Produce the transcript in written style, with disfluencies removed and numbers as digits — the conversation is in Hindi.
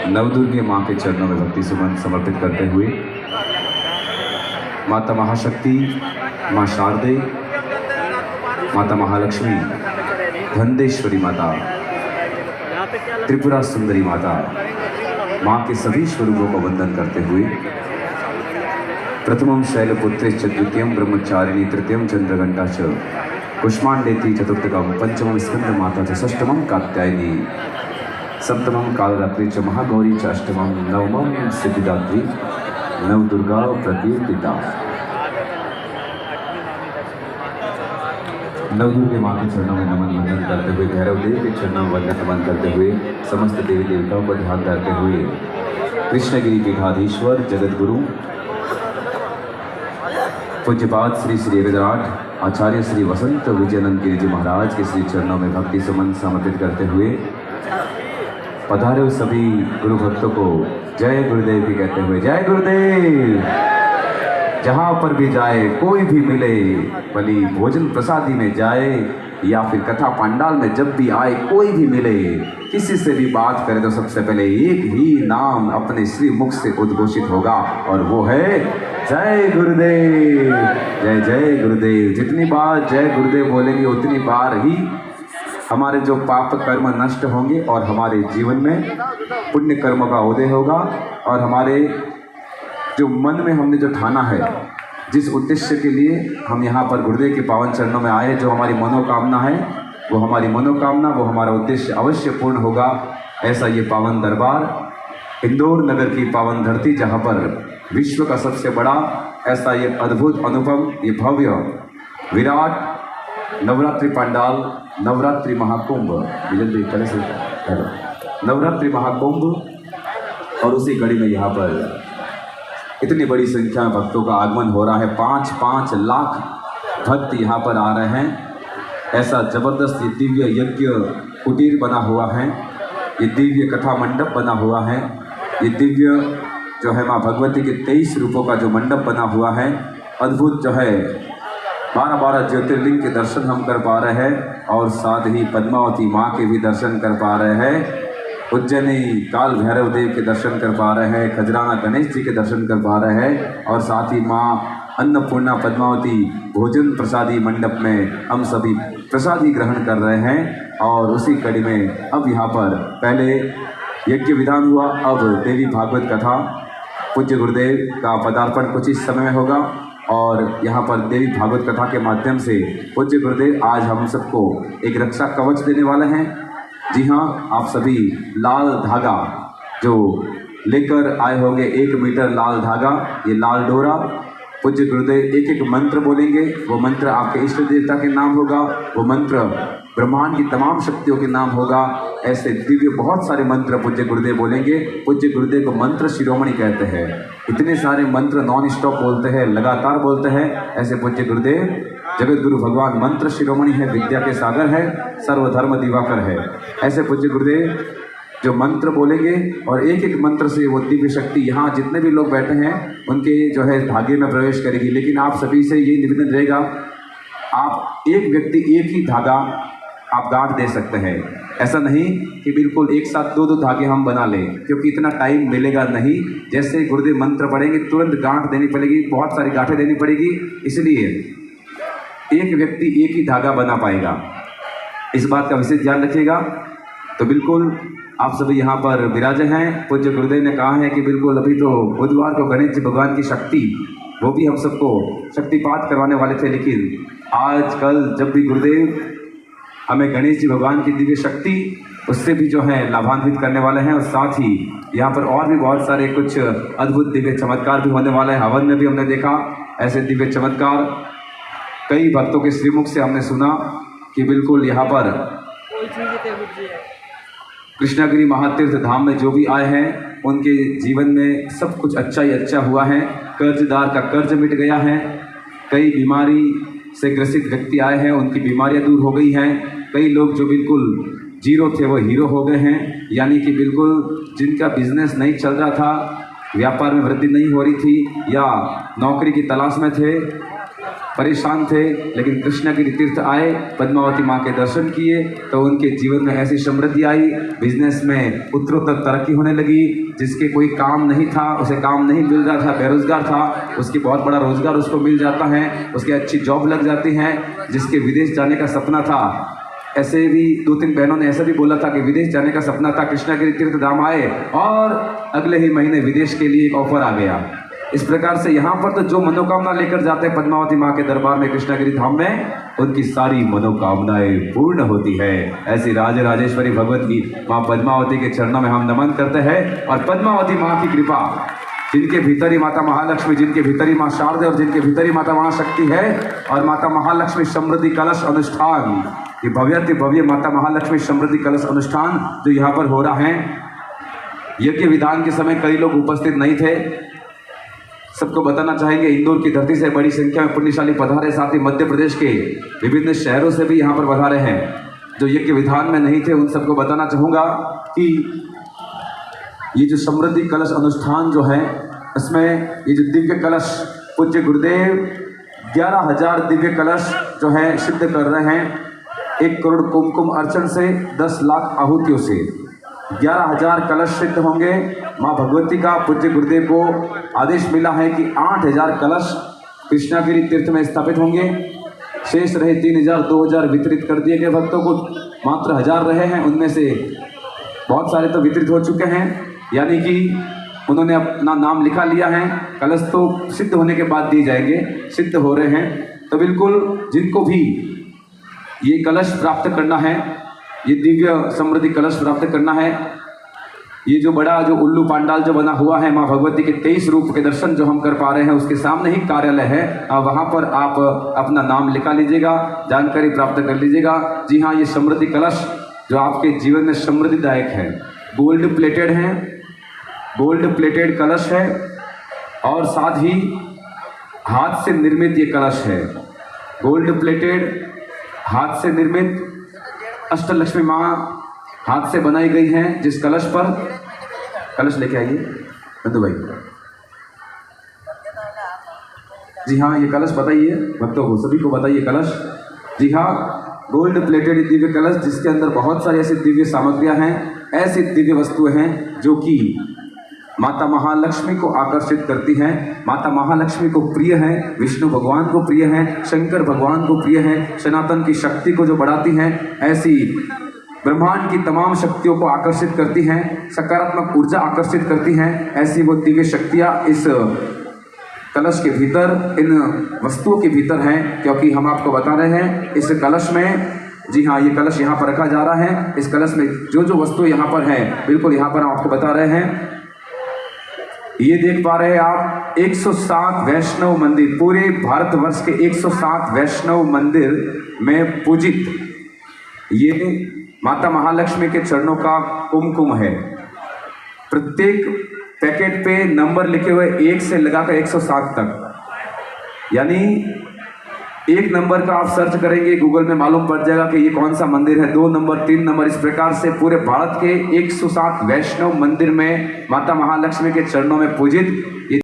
नवदुर्गे माँ के चरणों में भक्ति सुमन समर्पित करते हुए माता महाशक्ति, माँ शारदे, माता महालक्ष्मी, धन्देश्वरी माता, त्रिपुरा सुंदरी माता, माँ के सभी स्वरूपों को वंदन करते हुए प्रथमं शैलपुत्रे च द्वितीयं ब्रह्मचारिणी तृतीयं चंद्रघंटा च कुष्मांडेति चतुर्थकं पंचमं स्कंद माता च षष्ठमं कात्यायनी सप्तमं कालरात्रि च महागौरी च अष्टमं नवमं सिद्धिदात्री नवदुर्गा प्रकीर्तिता। नवदुर्गे माँ के चरणों में नमन वंदन करते हुए भैरव देव के चरणों में वंदन नमन करते हुए समस्त देवी देवताओं को ध्यान करते हुए कृष्णगिरी पीठाधीश्वर जगतगुरु पूज्यपाद श्री श्री विराट आचार्य श्री वसंत विजयानंद गिरी जी महाराज के श्री चरणों में भक्ति सुमन समर्पित करते हुए पधारे सभी गुरु भक्तों को जय गुरुदेव की कहते हुए जय गुरुदेव। जहाँ पर भी जाए कोई भी मिले, भली भोजन प्रसादी में जाए या फिर कथा पंडाल में जब भी आए कोई भी मिले, किसी से भी बात करे तो सबसे पहले एक ही नाम अपने श्री मुख से उद्घोषित होगा और वो है जय गुरुदेव। जय जय गुरुदेव। जितनी बार जय गुरुदेव बोलेंगे उतनी बार ही हमारे जो पाप कर्म नष्ट होंगे और हमारे जीवन में पुण्य कर्मों का उदय होगा और हमारे जो मन में हमने जो ठाना है, जिस उद्देश्य के लिए हम यहाँ पर गुरुदेव के पावन चरणों में आए, जो हमारी मनोकामना है वो हमारी मनोकामना, वो हमारा उद्देश्य अवश्य पूर्ण होगा। ऐसा ये पावन दरबार इंदौर नगर की पावन धरती, जहाँ पर विश्व का सबसे बड़ा ऐसा ये अद्भुत अनुपम ये भव्य विराट नवरात्रि पंडाल, नवरात्रि महाकुंभ, नवरात्रि महाकुंभ और उसी कड़ी में यहाँ पर इतनी बड़ी संख्या में भक्तों का आगमन हो रहा है। 5-5 लाख भक्त यहाँ पर आ रहे हैं। ऐसा जबरदस्त ये दिव्य यज्ञ कुटीर बना हुआ है, ये दिव्य कथा मंडप बना हुआ है, ये दिव्य जो है माँ भगवती के 23 रूपों का जो मंडप बना हुआ है, अद्भुत जो है 12 ज्योतिर्लिंग के दर्शन हम कर पा रहे हैं और साथ ही पद्मावती माँ के भी दर्शन कर पा रहे हैं, उज्जैनी काल भैरव देव के दर्शन कर पा रहे हैं, खजराना गणेश जी के दर्शन कर पा रहे हैं और साथ ही माँ अन्नपूर्णा पद्मावती भोजन प्रसादी मंडप में हम सभी प्रसादी ग्रहण कर रहे हैं। और उसी कड़ी में अब यहाँ पर पहले यज्ञ विधान हुआ, अब देवी भागवत कथा पूज्य गुरुदेव का पदार्पण कुछ इस समय में होगा और यहाँ पर देवी भागवत कथा के माध्यम से पूज्य गुरुदेव आज हम सबको एक रक्षा कवच देने वाले हैं। जी हाँ, आप सभी लाल धागा जो लेकर आए होंगे, 1 मीटर लाल धागा, ये लाल डोरा, पूज्य गुरुदेव एक एक मंत्र बोलेंगे, वो मंत्र आपके इष्ट देवता के नाम होगा, वो मंत्र ब्रह्मांड की तमाम शक्तियों के नाम होगा। ऐसे दिव्य बहुत सारे मंत्र पूज्य गुरुदेव बोलेंगे। पूज्य गुरुदेव को मंत्र शिरोमणि कहते हैं, इतने सारे मंत्र नॉन स्टॉप बोलते हैं, लगातार बोलते हैं। ऐसे पूज्य गुरुदेव जगत गुरु भगवान मंत्र शिरोमणि है, विद्या के सागर है, सर्वधर्म दिवाकर है। ऐसे पूज्य गुरुदेव जो मंत्र बोलेंगे और एक एक मंत्र से वो दिव्य शक्ति यहाँ जितने भी लोग बैठे हैं उनके जो है धागे में प्रवेश करेगी। लेकिन आप सभी से ये निवेदन रहेगा, आप एक व्यक्ति एक ही धागा आप गांठ दे सकते हैं। ऐसा नहीं कि बिल्कुल एक साथ 2-2 धागे हम बना लें, क्योंकि इतना टाइम मिलेगा नहीं। जैसे गुरुदेव मंत्र पढ़ेंगे तुरंत गांठ देनी पड़ेगी, बहुत सारी गांठें देनी पड़ेगी, इसलिए एक व्यक्ति एक ही धागा बना पाएगा। इस बात का विशेष ध्यान रखिएगा। तो बिल्कुल आप सभी यहाँ पर विराजे हैं। पूज्य गुरुदेव ने कहा है कि बिल्कुल अभी तो बुधवार को गणेश जी भगवान की शक्ति, वो भी हम सबको शक्तिपात करवाने वाले थे, लेकिन आज कल जब भी गुरुदेव हमें गणेश जी भगवान की दिव्य शक्ति उससे भी जो है लाभान्वित करने वाले हैं। और साथ ही यहाँ पर और भी बहुत सारे कुछ अद्भुत दिव्य चमत्कार भी होने वाले हैं। हवन में भी हमने देखा ऐसे दिव्य चमत्कार, कई भक्तों के श्रीमुख से हमने सुना कि बिल्कुल यहाँ पर कृष्णगिरी महातीर्थ धाम में जो भी आए हैं उनके जीवन में सब कुछ अच्छा ही अच्छा हुआ है। कर्जदार का कर्ज मिट गया है, कई बीमारी से ग्रसित व्यक्ति आए हैं, उनकी बीमारियां दूर हो गई हैं। कई लोग जो बिल्कुल जीरो थे वो हीरो हो गए हैं, यानी कि बिल्कुल जिनका बिजनेस नहीं चल रहा था, व्यापार में वृद्धि नहीं हो रही थी या नौकरी की तलाश में थे, परेशान थे, लेकिन कृष्णगिरी तीर्थ आए, पद्मावती माँ के दर्शन किए तो उनके जीवन में ऐसी समृद्धि आई, बिजनेस में उत्तरोत्तर तरक्की होने लगी। जिसके कोई काम नहीं था, उसे काम नहीं मिल रहा था, बेरोजगार था, उसकी बहुत बड़ा रोजगार उसको मिल जाता है, उसकी अच्छी जॉब लग जाती है। जिसके विदेश जाने का सपना था, ऐसे भी 2-3 बहनों ने ऐसा भी बोला था कि विदेश जाने का सपना था, कृष्णगिरी तीर्थ धाम आए और अगले ही महीने विदेश के लिए एक ऑफर आ गया। इस प्रकार से यहाँ पर तो जो मनोकामना लेकर जाते हैं पद्मावती माँ के दरबार में कृष्णगिरी धाम में, उनकी सारी मनोकामनाएं पूर्ण होती है। ऐसी राजराजेश्वरी भगवत की माँ पद्मावती के चरणों में हम नमन करते हैं। और पद्मावती माँ की कृपा, जिनके भीतर ही माता महालक्ष्मी, जिनके भीतर ही माँ शारदा और जिनके भीतर ही माता महाशक्ति है, और माता महालक्ष्मी समृद्धि कलश अनुष्ठान, ये भव्याति भव्य माता महालक्ष्मी समृद्धि कलश अनुष्ठान जो यहाँ पर हो रहा है। यज्ञ विधान के समय कई लोग उपस्थित नहीं थे, सबको बताना चाहेंगे। इंदौर की धरती से बड़ी संख्या में पुण्यशाली पधारे, साथ ही मध्य प्रदेश के विभिन्न शहरों से भी यहाँ पर पधारे हैं जो यज्ञ विधान में नहीं थे। उन सबको बताना चाहूँगा कि ये जो समृद्धि कलश अनुष्ठान जो है, इसमें ये जो दिव्य कलश पूज्य गुरुदेव 11,000 दिव्य कलश जो है सिद्ध कर रहे हैं। 1 करोड़ कुमकुम अर्चन से 10 लाख आहुतियों से 11,000 कलश सिद्ध होंगे। माँ भगवती का पूज्य गुरुदेव को आदेश मिला है कि 8,000 कलश कृष्णगिरी तीर्थ में स्थापित होंगे। शेष रहे 3,000 2,000 वितरित कर दिए गए भक्तों को, मात्र 1,000 रहे हैं, उनमें से बहुत सारे तो वितरित हो चुके हैं, यानी कि उन्होंने अपना नाम लिखा लिया है। कलश तो सिद्ध होने के बाद दिए जाएंगे, सिद्ध हो रहे हैं। तो बिल्कुल जिनको भी ये कलश प्राप्त करना है, ये दिव्य समृद्धि कलश प्राप्त करना है, ये जो बड़ा जो उल्लू पांडाल जो बना हुआ है, माँ भगवती के 23 रूप के दर्शन जो हम कर पा रहे हैं, उसके सामने ही कार्यालय है। वहाँ पर आप अपना नाम लिखा लीजिएगा, जानकारी प्राप्त कर लीजिएगा। जी हाँ, ये समृद्धि कलश जो आपके जीवन में समृद्धिदायक है, गोल्ड प्लेटेड है, गोल्ड प्लेटेड कलश है, और साथ ही हाथ से निर्मित ये कलश है। गोल्ड प्लेटेड हाथ से निर्मित अष्टलक्ष्मी माँ हाथ से बनाई गई हैं। जिस कलश पर, कलश लेके आइए नंदू भाई। जी हाँ, ये कलश बताइए भक्तों को, सभी को बताइए कलश। जी हाँ, गोल्ड प्लेटेड दिव्य कलश, जिसके अंदर बहुत सारी ऐसी दिव्य सामग्रियां हैं, ऐसी दिव्य वस्तुएं हैं जो कि माता महालक्ष्मी को आकर्षित करती हैं। माता महालक्ष्मी को प्रिय है, विष्णु भगवान को प्रिय है, शंकर भगवान को प्रिय है, सनातन की शक्ति को जो बढ़ाती हैं, ऐसी ब्रह्मांड की तमाम शक्तियों को आकर्षित करती हैं, सकारात्मक ऊर्जा आकर्षित करती हैं। ऐसी वो दिव्य शक्तियाँ इस कलश के भीतर, इन वस्तुओं के भीतर हैं, क्योंकि हम आपको बता रहे हैं इस कलश में, जी हाँ, ये कलश यहाँ पर रखा जा रहा है। इस कलश में जो जो वस्तु यहाँ पर है, बिल्कुल यहाँ पर हम आपको बता रहे हैं। ये देख पा रहे हैं आप 107 वैष्णव मंदिर, पूरे भारतवर्ष के 107 वैष्णव मंदिर में पूजित ये माता महालक्ष्मी के चरणों का कुमकुम है। प्रत्येक पैकेट पे नंबर लिखे हुए 1 से लगाकर 107 तक, यानी एक नंबर का आप सर्च करेंगे गूगल में, मालूम पड़ जाएगा कि ये कौन सा मंदिर है। 2 नंबर 3 नंबर, इस प्रकार से पूरे भारत के 107 वैष्णव मंदिर में माता महालक्ष्मी के चरणों में पूजित